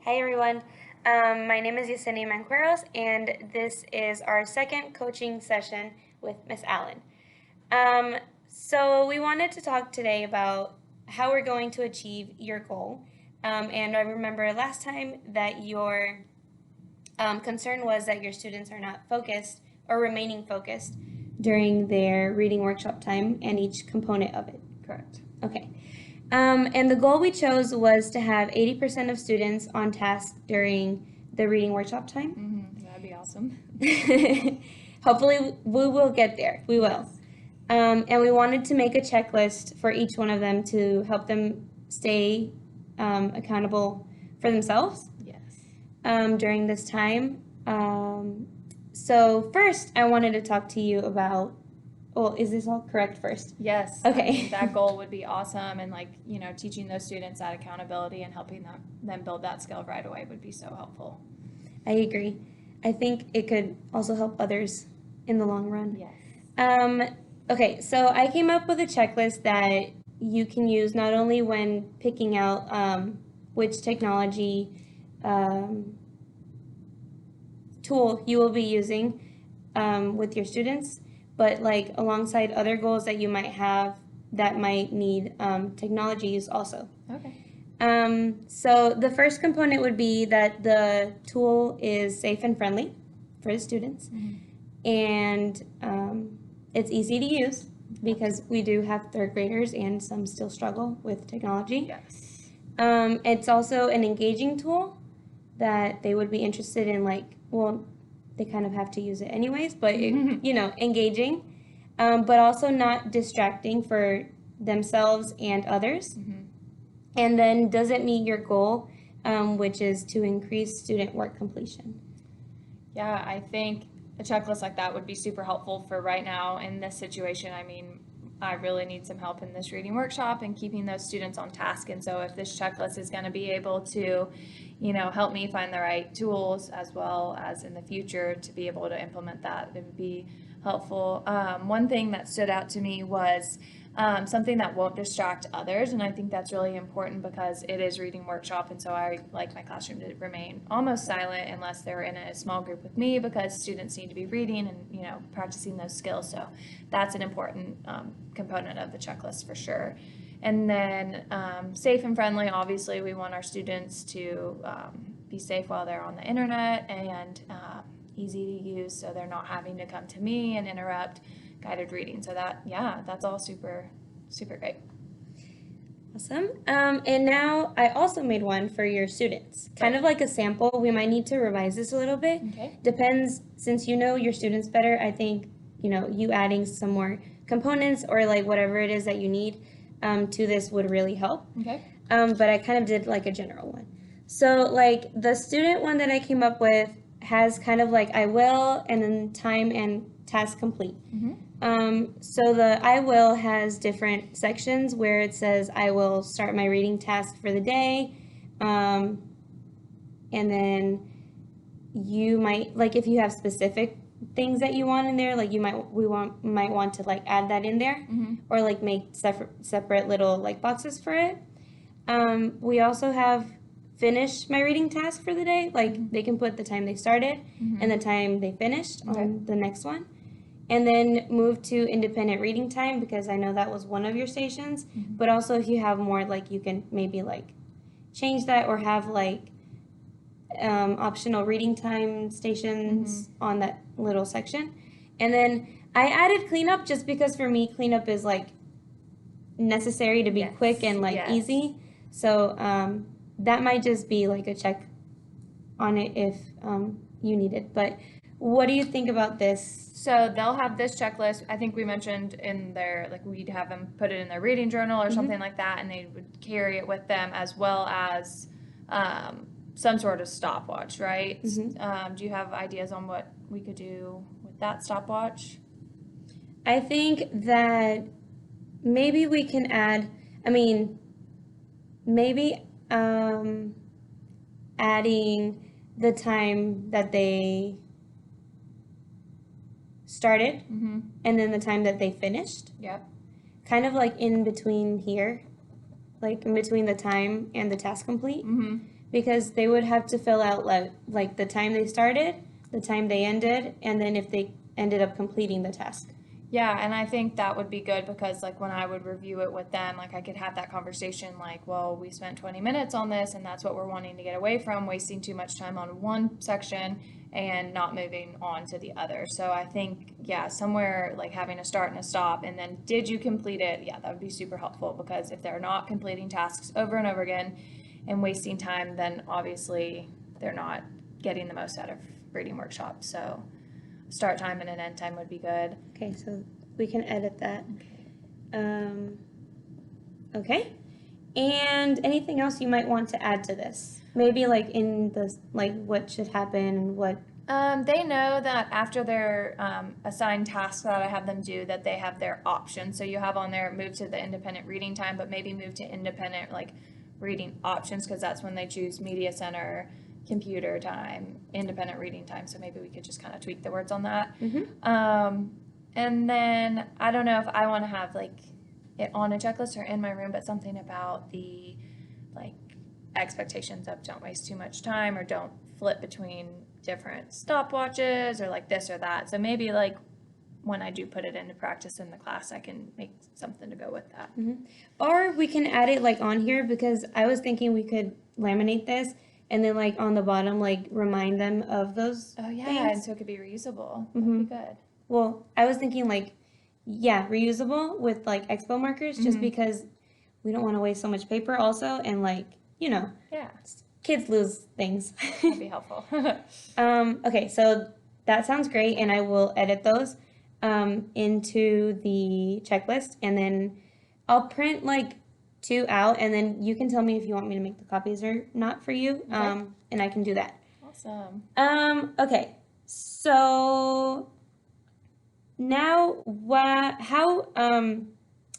Hi everyone. My name is Yesenia Manqueros, and this is our second coaching session with Miss Allen. So we wanted to talk today about how we're going to achieve your goal. And I remember last time that your concern was that your students are not focused or remaining focused during their reading workshop time and each component of it. Correct. Okay. And the goal we chose was to have 80% of students on task during the reading workshop time. That'd be awesome. Hopefully, we will get there. We will. And we wanted to make a checklist for each one of them to help them stay accountable for themselves. Yes. During this time. So first, I wanted to talk to you about. Well, is this all correct first? Yes. Okay. I mean, that goal would be awesome, and teaching those students that accountability and helping them build that skill right away would be so helpful. I agree. I think it could also help others in the long run. Yes. Okay, so I came up with a checklist that you can use not only when picking out which technology tool you will be using with your students, but like alongside other goals that you might have that might need technology use also. Okay. So the first component would be that the tool is safe and friendly for the students, and it's easy to use because we do have third graders and some still struggle with technology. Yes. It's also an engaging tool that they would be interested in, they kind of have to use it anyways, but engaging, but also not distracting for themselves and others. And then does it meet your goal, which is to increase student work completion? Yeah, I think a checklist like that would be super helpful for right now in this situation. I mean, I really need some help in this reading workshop and keeping those students on task. And so if this checklist is going to be able to, help me find the right tools as well as in the future to be able to implement that, it would be helpful. One thing that stood out to me was something that won't distract others, and I think that's really important because it is reading workshop, and so I like my classroom to remain almost silent unless they're in a small group with me, because students need to be reading and practicing those skills. So that's an important component of the checklist for sure. And then safe and friendly, obviously we want our students to be safe while they're on the internet, and easy to use so they're not having to come to me and interrupt guided reading. So that's all super, super great. Awesome. And now I also made one for your students, kind of like a sample. We might need to revise this a little bit. Okay. Depends, since you know your students better, I think, you adding some more components or like whatever it is that you need to this would really help. Okay. But I kind of did like a general one. So like the student one that I came up with has kind of like I will and then time and task complete. So the I will has different sections where it says I will start my reading task for the day, and then you might, like, if you have specific things that you want in there, like might want to like add that in there, or like make separate little like boxes for it. We also have finish my reading task for the day, like they can put the time they started and the time they finished on the next one. And then move to independent reading time, because I know that was one of your stations. But also if you have more, like you can maybe like change that or have like optional reading time stations on that little section. And then I added cleanup just because for me cleanup is like necessary to be quick and like easy. So that might just be like a check on it if you need it. But what do you think about this? So they'll have this checklist. I think we mentioned in their, like, we'd have them put it in their reading journal or something like that, and they would carry it with them, as well as some sort of stopwatch, right? Do you have ideas on what we could do with that stopwatch? I think that maybe we can add, maybe adding the time that they started and then the time that they finished. Yep. Kind of like in between here, like in between the time and the task complete. because they would have to fill out like the time they started, the time they ended, and then if they ended up completing the task. Yeah, and I think that would be good because like when I would review it with them, like I could have that conversation like, well, we spent 20 minutes on this and that's what we're wanting to get away from, wasting too much time on one section and not moving on to the other. So I think, yeah, somewhere like having a start and a stop and then did you complete it? Yeah, that would be super helpful because if they're not completing tasks over and over again and wasting time, then obviously they're not getting the most out of reading workshop. So start time and an end time would be good. Okay, so we can edit that. Okay. And anything else you might want to add to this? Maybe like in the, like what should happen and what. They know that after their assigned tasks that I have them do, that they have their options. So you have on there move to the independent reading time, but maybe move to independent like reading options because that's when they choose media center, computer time, independent reading time. So maybe we could just kind of tweak the words on that. And then I don't know if I want to have like it on a checklist or in my room, but something about the like expectations of don't waste too much time or don't flip between different stopwatches or like this or that. So maybe like when I do put it into practice in the class, I can make something to go with that. Or we can add it like on here because I was thinking we could laminate this and then like on the bottom like remind them of those Oh yeah, things. and so it could be reusable. That'd be good. Well, I was thinking like, yeah, reusable with like expo markers just because we don't want to waste so much paper also and like, you know, Yeah, kids lose things. that'd be helpful. Okay, so that sounds great and I will edit those into the checklist and then I'll print like 2 out and then you can tell me if you want me to make the copies or not for you and I can do that. Awesome. Okay, so now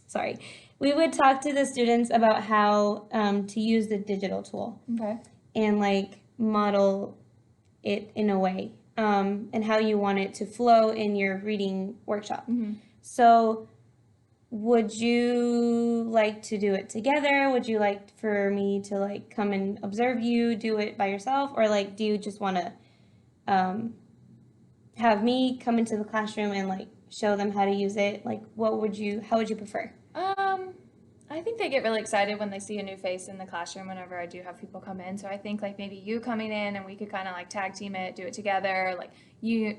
sorry, we would talk to the students about how to use the digital tool Okay. and like model it in a way and how you want it to flow in your reading workshop. So would you like to do it together? Would you like for me to like come and observe you do it by yourself, or like do you just want to have me come into the classroom and like show them how to use it? Like how would you prefer? I think they get really excited when they see a new face in the classroom whenever I do have people come in. So I think like maybe you coming in and we could kind of like tag team it, do it together. Like you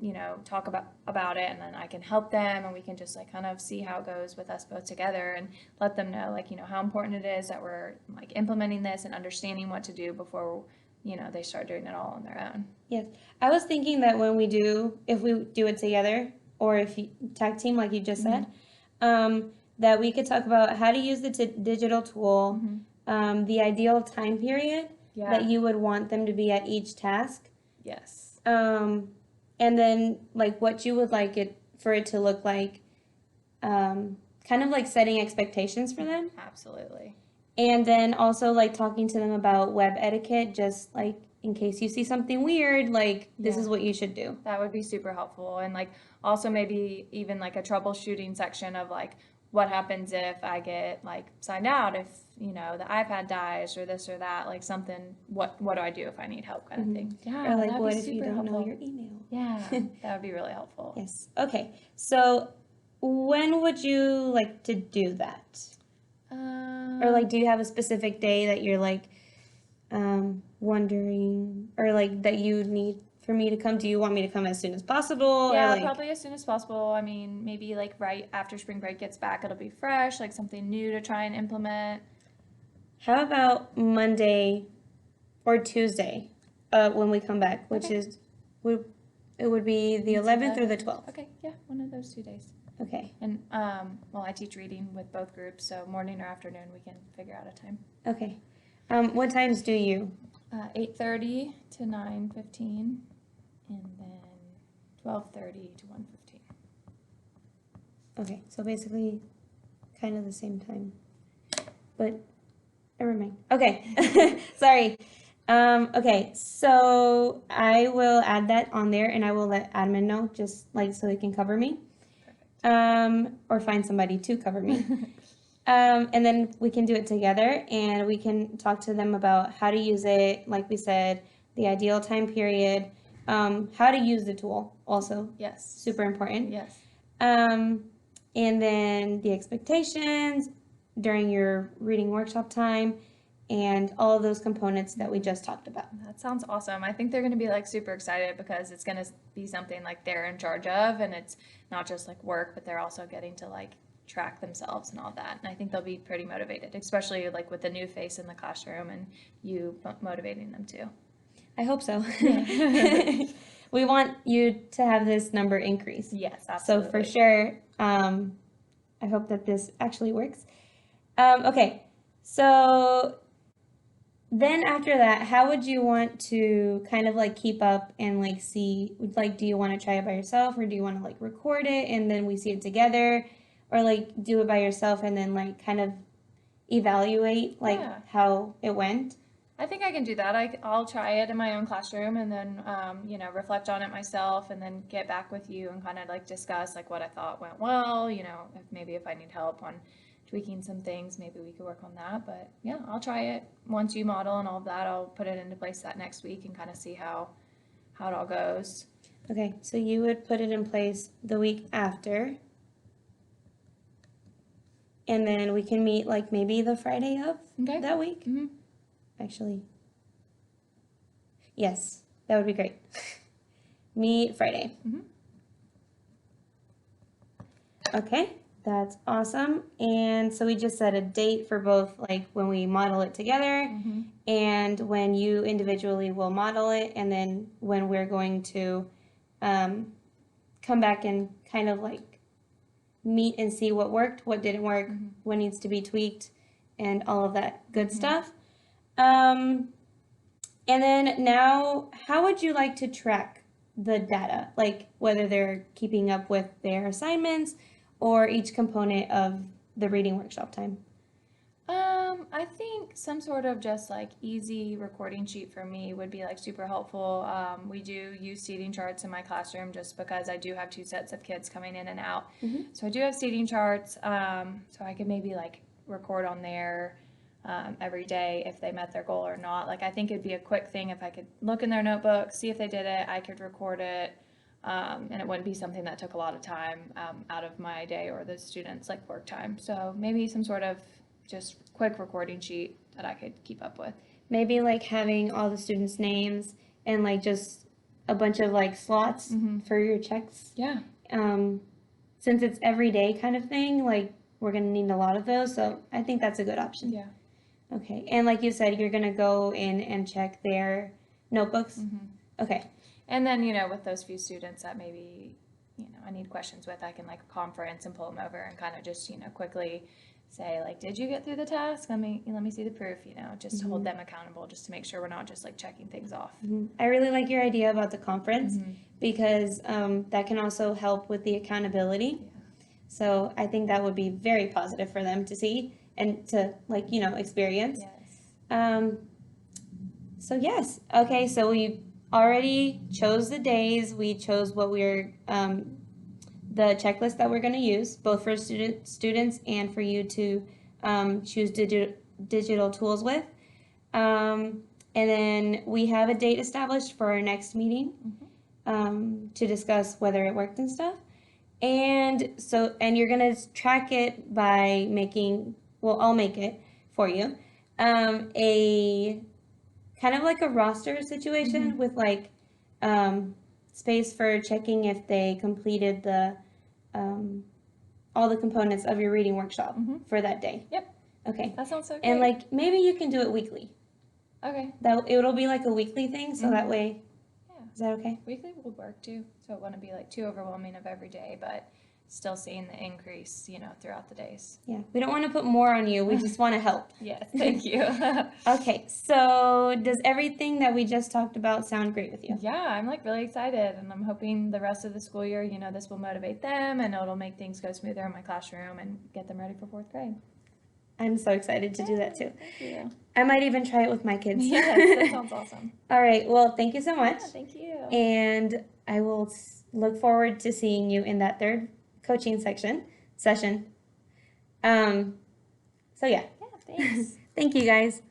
know, talk about it and then I can help them and we can just like kind of see how it goes with us both together and let them know like, you know, how important it is that we're like implementing this and understanding what to do before, you know, they start doing it all on their own. Yes. I was thinking that if we do it together or if you tag team like you just said, that we could talk about how to use the digital tool, the ideal time period that you would want them to be at each task. Yes. And then like what you would like it for it to look like, kind of like setting expectations for them. Absolutely. And then also like talking to them about web etiquette, just like in case you see something weird, like this is what you should do. That would be super helpful. And like also maybe even like a troubleshooting section of like what happens if I get like signed out, if you know the iPad dies or this or that, like something, what do I do if I need help kind of thing. Yeah, or like what if you don't know your email? Yeah, that would be really helpful. Yes. Okay. So when would you like to do that? Or like do you have a specific day that you're like wondering or like that you need for me to come? Do you want me to come as soon as possible? Yeah, or like... probably as soon as possible. I mean, maybe like right after spring break gets back, it'll be fresh, like something new to try and implement. How about Monday or Tuesday when we come back, which is, it would be the 11th or the 12th? Okay, yeah, one of those 2 days. Okay. And, well, I teach reading with both groups, so morning or afternoon, we can figure out a time. Okay. What times do you? 8:30 to 9:15, and then 12:30 to 1:15. Okay, so basically kind of the same time, but never mind. Okay, sorry. Okay, so I will add that on there and I will let admin know just like so they can cover me. Or find somebody to cover me. And then we can do it together and we can talk to them about how to use it, like we said, the ideal time period, how to use the tool also, Yes. super important. Yes. And then the expectations during your reading workshop time and all of those components that we just talked about. That sounds awesome. I think they're going to be like super excited because it's going to be something like they're in charge of, and it's not just like work, but they're also getting to like track themselves and all that. And I think they'll be pretty motivated, especially like with the new face in the classroom and you motivating them too. I hope so. Yeah. We want you to have this number increase. Yes, absolutely. So for sure, I hope that this actually works. Okay, so then after that, how would you want to kind of like keep up and like see, like, do you want to try it by yourself or do you want to like record it and then we see it together, or like do it by yourself and then like kind of evaluate like Yeah. how it went? I think I can do that. I'll try it in my own classroom and then, reflect on it myself and then get back with you and kind of like discuss like what I thought went well, if I need help on tweaking some things, maybe we could work on that. But yeah, I'll try it. Once you model and all of that, I'll put it into place that next week and kind of see how it all goes. Okay, so you would put it in place the week after. And then we can meet like maybe the Friday of Okay. that week. Mm-hmm. Actually, yes, that would be great. Meet Friday. Mhm. Okay, that's awesome. And so we just set a date for both, like when we model it together Mm-hmm. and when you individually will model it, and then when we're going to come back and kind of like meet and see what worked, what didn't work, Mm-hmm. what needs to be tweaked, and all of that good Mhm. stuff. And then now, how would you like to track the data? Like whether they're keeping up with their assignments or each component of the reading workshop time? I think some sort of just like easy recording sheet for me would be like super helpful. We do use seating charts in my classroom just because I do have two sets of kids coming in and out. Mhm. So I do have seating charts. So I could maybe like record on there every day if they met their goal or not. Like I think it'd be a quick thing if I could look in their notebook, see if they did it, I could record it. And it wouldn't be something that took a lot of time out of my day or the students' like work time. So maybe some sort of just quick recording sheet that I could keep up with. Maybe like having all the students' names and like just a bunch of like slots Mhm. for your checks. Yeah. Since it's everyday kind of thing, like we're gonna need a lot of those, so I think that's a good option. Yeah. Okay, and like you said, you're gonna go in and check their notebooks. Mhm. Okay, And then, with those few students that maybe, I need questions with, I can like conference and pull them over and kind of just, quickly say like, did you get through the task? Let me see the proof, just to hold them accountable, just to make sure we're not just like checking things off. I really like your idea about the conference Mhm. because that can also help with the accountability. Yeah. So I think that would be very positive for them to see and to like experience. Yes. So yes, okay. So we already chose the days. We chose what we're the checklist that we're going to use, both for students and for you to choose digital tools with. And then we have a date established for our next meeting to discuss whether it worked and stuff. And you're going to track it by I'll make it for you, a kind of like a roster situation with like space for checking if they completed all the components of your reading workshop for that day. Yep. Okay. That sounds so great. And like maybe you can do it weekly. Okay. It'll be like a weekly thing, so that way. Yeah. Is that okay? Weekly would work too, so it wouldn't be like too overwhelming of every day, but still seeing the increase, throughout the days. Yeah. We don't want to put more on you. We just want to help. Yes, thank you. Okay. So does everything that we just talked about sound great with you? Yeah, I'm like really excited, and I'm hoping the rest of the school year, this will motivate them and it'll make things go smoother in my classroom and get them ready for 4th grade. I'm so excited to do that too. Thank you. I might even try it with my kids. Yes, that sounds awesome. All right. Well, thank you so much. Yeah, thank you. And I will look forward to seeing you in that third coaching session. So yeah, Yeah, thanks. thank you guys.